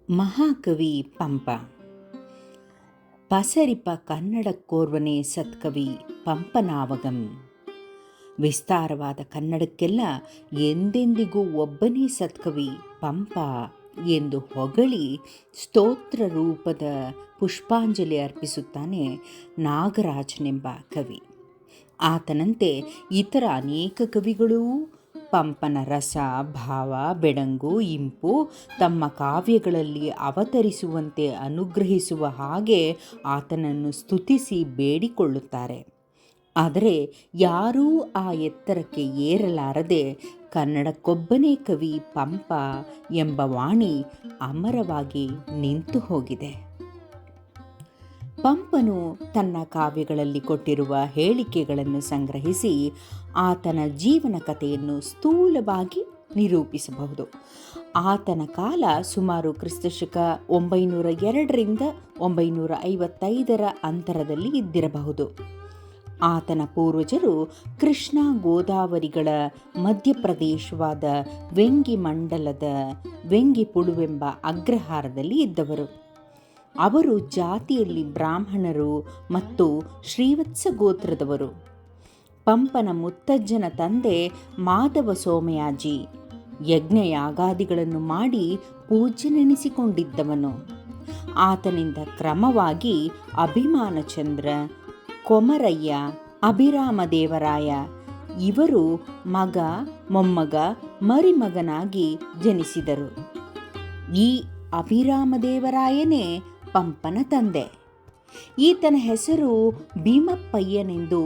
ಮಹಾಕವಿ ಪಂಪ. ಪಸರಿಪ ಕನ್ನಡಕ್ಕೋರ್ವನೇ ಸತ್ಕವಿ ಪಂಪನಾವಗಂ. ವಿಸ್ತಾರವಾದ ಕನ್ನಡಕ್ಕೆಲ್ಲ ಎಂದೆಂದಿಗೂ ಒಬ್ಬನೇ ಸತ್ಕವಿ ಪಂಪ ಎಂದು ಹೊಗಳಿ ಸ್ತೋತ್ರ ರೂಪದ ಪುಷ್ಪಾಂಜಲಿ ಅರ್ಪಿಸುತ್ತಾನೆ ನಾಗರಾಜನೆಂಬ ಕವಿ. ಆತನಂತೆ ಇತರ ಅನೇಕ ಕವಿಗಳೂ ಪಂಪನ ರಸ, ಭಾವ, ಬೆಡಂಗು, ಇಂಪು ತಮ್ಮ ಕಾವ್ಯಗಳಲ್ಲಿ ಅವತರಿಸುವಂತೆ ಅನುಗ್ರಹಿಸುವ ಹಾಗೆ ಆತನನ್ನು ಸ್ತುತಿಸಿ ಬೇಡಿಕೊಳ್ಳುತ್ತಾರೆ. ಆದರೆ ಯಾರೂ ಆ ಎತ್ತರಕ್ಕೆ ಏರಲಾರದೆ ಕನ್ನಡಕ್ಕೊಬ್ಬನೇ ಕವಿ ಪಂಪ ಎಂಬ ವಾಣಿ ಅಮರವಾಗಿ ನಿಂತು ಹೋಗಿದೆ. ಪಂಪನು ತನ್ನ ಕಾವ್ಯಗಳಲ್ಲಿ ಕೊಟ್ಟಿರುವ ಹೇಳಿಕೆಗಳನ್ನು ಸಂಗ್ರಹಿಸಿ ಆತನ ಜೀವನ ಕಥೆಯನ್ನು ಸ್ಥೂಲವಾಗಿ ನಿರೂಪಿಸಬಹುದು. ಆತನ ಕಾಲ ಸುಮಾರು ಕ್ರಿಸ್ತಶಕ 902 955 ಅಂತರದಲ್ಲಿ ಇದ್ದಿರಬಹುದು. ಆತನ ಪೂರ್ವಜರು ಕೃಷ್ಣ ಗೋದಾವರಿಗಳ ಮಧ್ಯಪ್ರದೇಶವಾದ ವೆಂಗಿ ಮಂಡಲದ ವೆಂಗಿಪುಳುವೆಂಬ ಅಗ್ರಹಾರದಲ್ಲಿ ಇದ್ದವರು. ಅವರು ಜಾತಿಯಲ್ಲಿ ಬ್ರಾಹ್ಮಣರು ಮತ್ತು ಶ್ರೀವತ್ಸ ಗೋತ್ರದವರು. ಪಂಪನ ಮುತ್ತಜ್ಜನ ತಂದೆ ಮಾಧವ ಸೋಮಯಾಜಿ ಯಜ್ಞಯಾಗಾದಿಗಳನ್ನು ಮಾಡಿ ಪೂಜ್ಯನೆನಿಸಿಕೊಂಡಿದ್ದವನು. ಆತನಿಂದ ಕ್ರಮವಾಗಿ ಅಭಿಮಾನಚಂದ್ರ, ಕೊಮರಯ್ಯ, ಅಭಿರಾಮದೇವರಾಯ ಇವರು ಮಗ, ಮೊಮ್ಮಗ, ಮರಿಮಗನಾಗಿ ಜನಿಸಿದರು. ಈ ಅಭಿರಾಮದೇವರಾಯನೇ ಪಂಪನ ತಂದೆ. ಈತನ ಹೆಸರು ಭೀಮಪ್ಪಯ್ಯನೆಂದು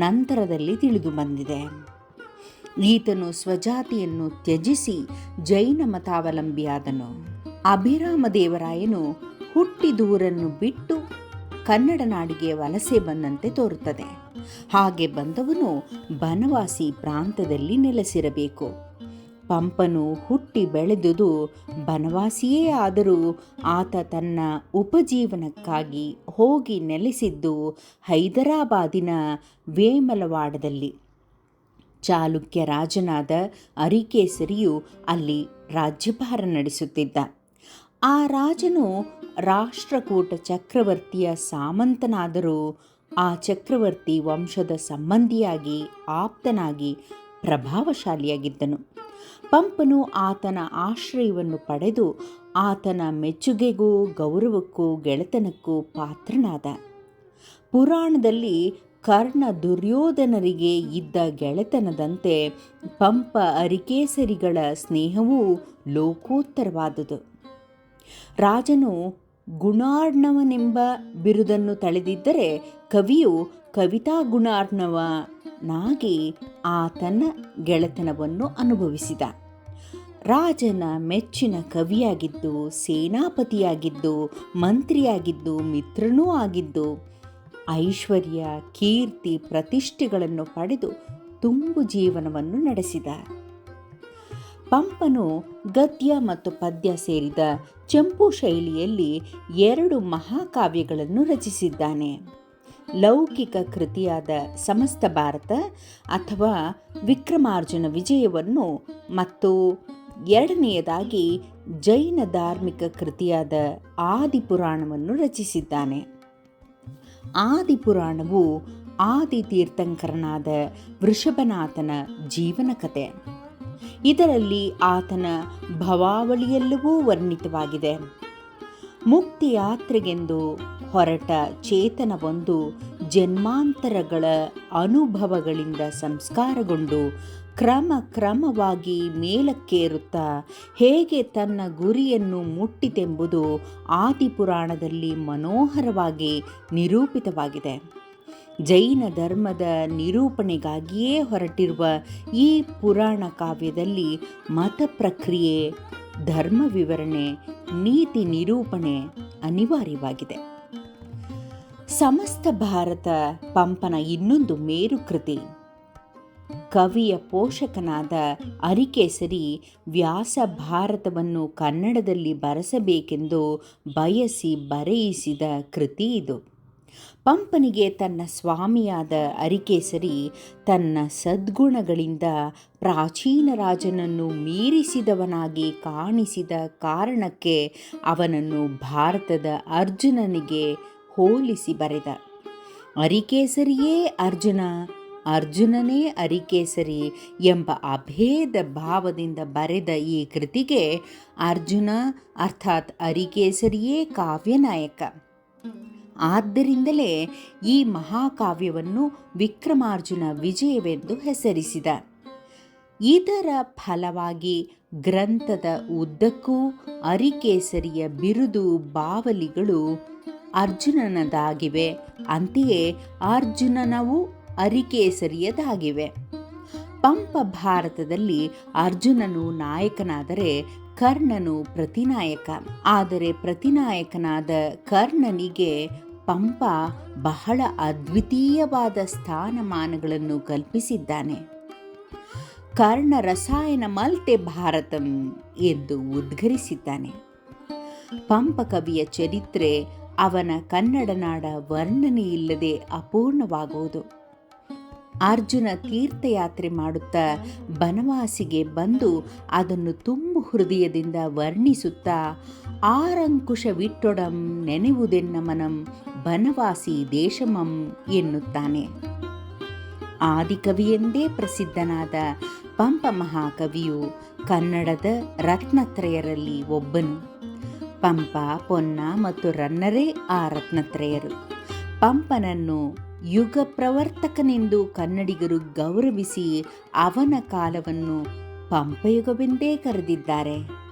ನಂತರದಲ್ಲಿ ತಿಳಿದು ಬಂದಿದೆ. ಈತನು ಸ್ವಜಾತಿಯನ್ನು ತ್ಯಜಿಸಿ ಜೈನ ಮತಾವಲಂಬಿಯಾದನು. ಅಭಿರಾಮದೇವರಾಯನು ಹುಟ್ಟಿದೂರನ್ನು ಬಿಟ್ಟು ಕನ್ನಡ ನಾಡಿಗೆ ವಲಸೆ ಬಂದಂತೆ ತೋರುತ್ತದೆ. ಹಾಗೆ ಬಂದವನು ಬನವಾಸಿ ಪ್ರಾಂತದಲ್ಲಿ ನೆಲೆಸಿರಬೇಕು. ಪಂಪನು ಹುಟ್ಟಿ ಬೆಳೆದುದು ಬನವಾಸಿಯೇ ಆದರೂ ಆತ ತನ್ನ ಉಪಜೀವನಕ್ಕಾಗಿ ಹೋಗಿ ನೆಲೆಸಿದ್ದು ಹೈದರಾಬಾದಿನ ವೇಮಲವಾಡದಲ್ಲಿ. ಚಾಲುಕ್ಯ ರಾಜನಾದ ಅರಿಕೇಸರಿಯು ಅಲ್ಲಿ ರಾಜ್ಯಭಾರ ನಡೆಸುತ್ತಿದ್ದ. ಆ ರಾಜನು ರಾಷ್ಟ್ರಕೂಟ ಚಕ್ರವರ್ತಿಯ ಸಾಮಂತನಾದರೂ ಆ ಚಕ್ರವರ್ತಿ ವಂಶದ ಸಂಬಂಧಿಯಾಗಿ ಆಪ್ತನಾಗಿ ಪ್ರಭಾವಶಾಲಿಯಾಗಿದ್ದನು. ಪಂಪನು ಆತನ ಆಶ್ರಯವನ್ನು ಪಡೆದು ಆತನ ಮೆಚ್ಚುಗೆಗೂ ಗೌರವಕ್ಕೂ ಗೆಳೆತನಕ್ಕೂ ಪಾತ್ರನಾದ. ಪುರಾಣದಲ್ಲಿ ಕರ್ಣ ದುರ್ಯೋಧನರಿಗೆ ಇದ್ದ ಗೆಳೆತನದಂತೆ ಪಂಪ ಅರಿಕೇಸರಿಗಳ ಸ್ನೇಹವೂ ಲೋಕೋತ್ತರವಾದುದು. ರಾಜನು ಗುಣಾರ್ಣವನೆಂಬ ಬಿರುದನ್ನು ತಳೆದಿದ್ದರೆ ಕವಿಯು ಕವಿತಾ ಗುಣಾರ್ಣವನಾಗಿ ಆತನ ಗೆಳೆತನವನ್ನು ಅನುಭವಿಸಿದ. ರಾಜನ ಮೆಚ್ಚಿನ ಕವಿಯಾಗಿದ್ದು, ಸೇನಾಪತಿಯಾಗಿದ್ದು, ಮಂತ್ರಿಯಾಗಿದ್ದು, ಮಿತ್ರನೂ ಆಗಿದ್ದು, ಐಶ್ವರ್ಯ, ಕೀರ್ತಿ, ಪ್ರತಿಷ್ಠೆಗಳನ್ನು ಪಡೆದು ತುಂಬು ಜೀವನವನ್ನು ನಡೆಸಿದ. ಪಂಪನು ಗದ್ಯ ಮತ್ತು ಪದ್ಯ ಸೇರಿದ ಚಂಪು ಶೈಲಿಯಲ್ಲಿ 2 ಮಹಾಕಾವ್ಯಗಳನ್ನು ರಚಿಸಿದ್ದಾನೆ. ಲೌಕಿಕ ಕೃತಿಯಾದ ಸಮಸ್ತ ಭಾರತ ಅಥವಾ ವಿಕ್ರಮಾರ್ಜುನ ವಿಜಯವನ್ನು ಮತ್ತು ಎರಡನೆಯದಾಗಿ ಜೈನ ಧಾರ್ಮಿಕ ಕೃತಿಯಾದ ಆದಿಪುರಾಣವನ್ನು ರಚಿಸಿದ್ದಾನೆ. ಆದಿಪುರಾಣವು ಆದಿತೀರ್ಥಂಕರನಾದ ವೃಷಭನಾಥನ ಜೀವನ ಕಥೆ. ಇದರಲ್ಲಿ ಆತನ ಭವಾವಳಿಯೆಲ್ಲವೂ ವರ್ಣಿತವಾಗಿದೆ. ಮುಕ್ತಿಯಾತ್ರೆಗೆಂದು ಹೊರಟ ಚೇತನವೊಂದು ಜನ್ಮಾಂತರಗಳ ಅನುಭವಗಳಿಂದ ಸಂಸ್ಕಾರಗೊಂಡು ಕ್ರಮವಾಗಿ ಮೇಲಕ್ಕೇರುತ್ತಾ ಹೇಗೆ ತನ್ನ ಗುರಿಯನ್ನು ಮುಟ್ಟಿತೆಂಬುದು ಆದಿಪುರಾಣದಲ್ಲಿ ಮನೋಹರವಾಗಿ ನಿರೂಪಿತವಾಗಿದೆ. ಜೈನ ಧರ್ಮದ ನಿರೂಪಣೆಗಾಗಿಯೇ ಹೊರಟಿರುವ ಈ ಪುರಾಣ ಕಾವ್ಯದಲ್ಲಿ ಮತ ಪ್ರಕ್ರಿಯೆ, ಧರ್ಮ ವಿವರಣೆ, ನೀತಿ ನಿರೂಪಣೆ ಅನಿವಾರ್ಯವಾಗಿದೆ. ಸಮಸ್ತ ಭಾರತ ಪಂಪನ ಇನ್ನೊಂದು ಮೇರುಕೃತಿ. ಕವಿಯ ಪೋಷಕನಾದ ಅರಿಕೇಸರಿ ವ್ಯಾಸ ಭಾರತವನ್ನು ಕನ್ನಡದಲ್ಲಿ ಬರೆಸಬೇಕೆಂದು ಬಯಸಿ ಬರೆಯಿಸಿದ ಕೃತಿ ಇದು. ಪಂಪನಿಗೆ ತನ್ನ ಸ್ವಾಮಿಯಾದ ಅರಿಕೇಸರಿ ತನ್ನ ಸದ್ಗುಣಗಳಿಂದ ಪ್ರಾಚೀನ ರಾಜನನ್ನು ಮೀರಿಸಿದವನಾಗಿ ಕಾಣಿಸಿದ ಕಾರಣಕ್ಕೆ ಅವನನ್ನು ಭಾರತದ ಅರ್ಜುನನಿಗೆ ಹೋಲಿಸಿ ಬರೆದ. ಅರಿಕೇಸರಿಯೇ ಅರ್ಜುನ, ಅರ್ಜುನನೇ ಅರಿಕೇಸರಿ ಎಂಬ ಅಭೇದ ಭಾವದಿಂದ ಬರೆದ ಈ ಕೃತಿಗೆ ಅರ್ಜುನ ಅರ್ಥಾತ್ ಅರಿಕೇಸರಿಯೇ ಕಾವ್ಯನಾಯಕ. ಆದ್ದರಿಂದಲೇ ಈ ಮಹಾಕಾವ್ಯವನ್ನು ವಿಕ್ರಮಾರ್ಜುನ ವಿಜಯವೆಂದು ಹೆಸರಿಸಿದ. ಇದರ ಫಲವಾಗಿ ಗ್ರಂಥದ ಉದ್ದಕ್ಕೂ ಅರಿಕೇಸರಿಯ ಬಿರುದು ಬಾವಲಿಗಳು ಅರ್ಜುನನದಾಗಿವೆ. ಅಂತೆಯೇ ಅರ್ಜುನನವು ಅರಿಕೇಸರಿಯದಾಗಿವೆ. ಪಂಪ ಭಾರತದಲ್ಲಿ ಅರ್ಜುನನು ನಾಯಕನಾದರೆ ಕರ್ಣನು ಪ್ರತಿನಾಯಕ. ಆದರೆ ಪ್ರತಿನಾಯಕನಾದ ಕರ್ಣನಿಗೆ ಪಂಪ ಬಹಳ ಅದ್ವಿತೀಯವಾದ ಸ್ಥಾನಮಾನಗಳನ್ನು ಕಲ್ಪಿಸಿದ್ದಾನೆ. ಕರ್ಣ ರಸಾಯನ ಮಲ್ತೆ ಭಾರತಂ ಎಂದು ಉದ್ಘರಿಸಿದ್ದಾನೆ. ಪಂಪ ಕವಿಯ ಚರಿತ್ರೆ ಅವನ ಕನ್ನಡ ನಾಡ ವರ್ಣನೆಯಿಲ್ಲದೆ ಅಪೂರ್ಣವಾಗುವುದು. ಅರ್ಜುನ ತೀರ್ಥಯಾತ್ರೆ ಮಾಡುತ್ತಾ ಬನವಾಸಿಗೆ ಬಂದು ಅದನ್ನು ತುಂಬು ಹೃದಯದಿಂದ ವರ್ಣಿಸುತ್ತಾ ಆರಂಕುಶವಿಟ್ಟೊಡಂ ನೆನೆವುದೆನ್ನ ಮನಂ ಬನವಾಸಿ ದೇಶಮಂ ಎನ್ನುತ್ತಾನೆ. ಆದಿಕವಿಯೆಂದೇ ಪ್ರಸಿದ್ಧನಾದ ಪಂಪ ಮಹಾಕವಿಯು ಕನ್ನಡದ ರತ್ನತ್ರಯರಲ್ಲಿ ಒಬ್ಬನು. ಪಂಪ, ಪೊನ್ನ ಮತ್ತು ರನ್ನರೇ ಆ ರತ್ನತ್ರಯರು. ಪಂಪನನ್ನು ಯುಗ ಪ್ರವರ್ತಕನೆಂದು ಕನ್ನಡಿಗರು ಗೌರವಿಸಿ ಅವನ ಕಾಲವನ್ನು ಪಂಪಯುಗವೆಂದೇ ಕರೆದಿದ್ದಾರೆ.